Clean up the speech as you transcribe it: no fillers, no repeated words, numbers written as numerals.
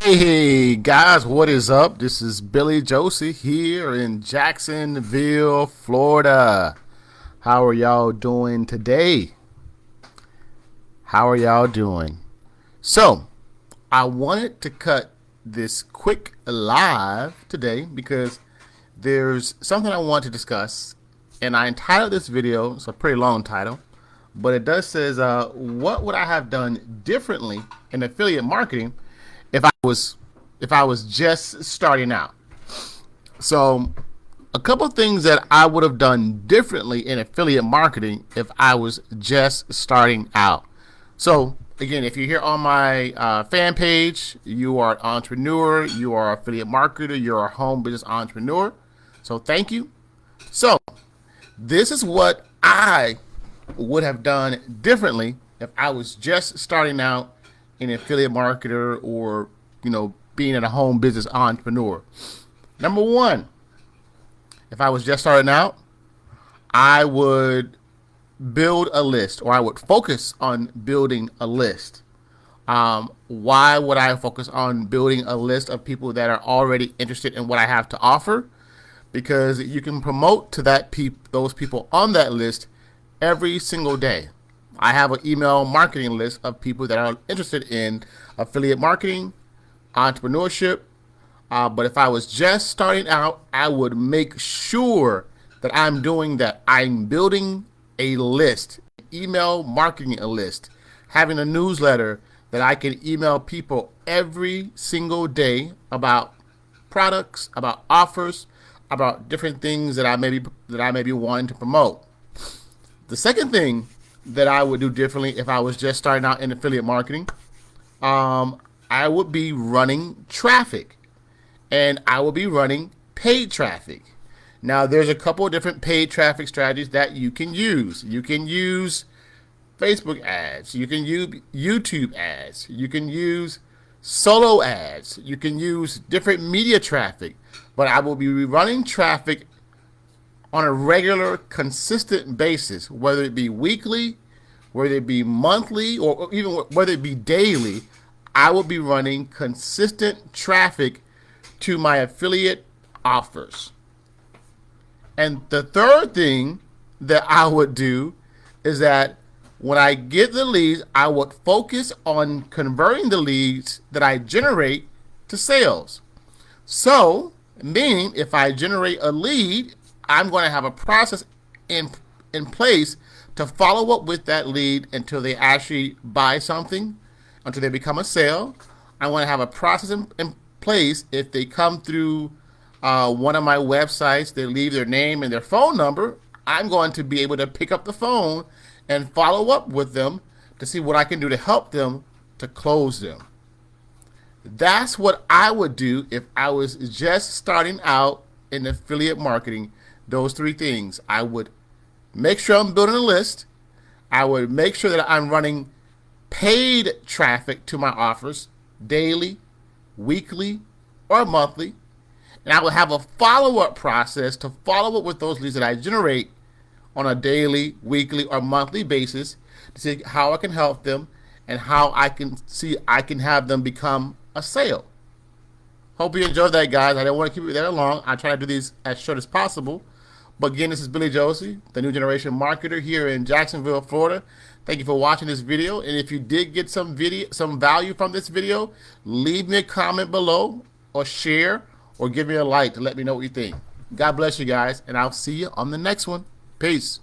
Hey guys, what is up? This is Billy Josie here in Jacksonville, Florida. How are y'all doing today? How are y'all doing? So, I wanted to cut this quick live today because there's something I want to discuss, and I entitled this video. It's a pretty long title, but it does says, "What would I have done differently in affiliate marketing if I was just starting out?" So, a couple of things that I would have done differently in affiliate marketing if I was just starting out. So, again, if you're here on my fan page, you are an entrepreneur, you are an affiliate marketer, you're a home business entrepreneur. So, thank you. So, this is what I would have done differently if I was just starting out in affiliate marketer or, being a home business entrepreneur. Number one, if I was just starting out, I would build a list, or I would focus on building a list. Why would I focus on building a list of people that are already interested in what I have to offer? Because you can promote to those people on that list every single day. I have an email marketing list of people that are interested in affiliate marketing, entrepreneurship. But if I was just starting out, I would make sure that I'm doing that. I'm building a list, email marketing a list, having a newsletter that I can email people every single day about products, about offers, about different things that I may be wanting to promote. The second thing that I would do differently if I was just starting out in affiliate marketing, I would be running traffic, and I would be running paid traffic. Now, there's a couple of different paid traffic strategies that you can use. You can use Facebook ads. You can use YouTube ads. You can use solo ads. You can use different media traffic. But I will be running traffic on a regular, consistent basis, whether it be weekly, whether it be monthly, or even whether it be daily. I will be running consistent traffic to my affiliate offers. And the third thing that I would do is that when I get the leads, I would focus on converting the leads that I generate to sales. So, meaning if I generate a lead, I'm going to have a process in place to follow up with that lead until they actually buy something, until they become a sale. I want to have a process in place. If they come through one of my websites, they leave their name and their phone number, I'm going to be able to pick up the phone and follow up with them to see what I can do to help them to close them. That's what I would do if I was just starting out in affiliate marketing. Those three things. I would make sure I'm building a list. I would make sure that I'm running paid traffic to my offers daily, weekly, or monthly. And I will have a follow-up process to follow up with those leads that I generate on a daily, weekly, or monthly basis to see how I can help them and how I can have them become a sale. Hope you enjoyed that, guys. I didn't want to keep it that long. I try to do these as short as possible. But again, this is Billy Josie, the new generation marketer here in Jacksonville, Florida. Thank you for watching this video. And if you did get some value from this video, leave me a comment below, or share, or give me a like to let me know what you think. God bless you guys, and I'll see you on the next one. Peace.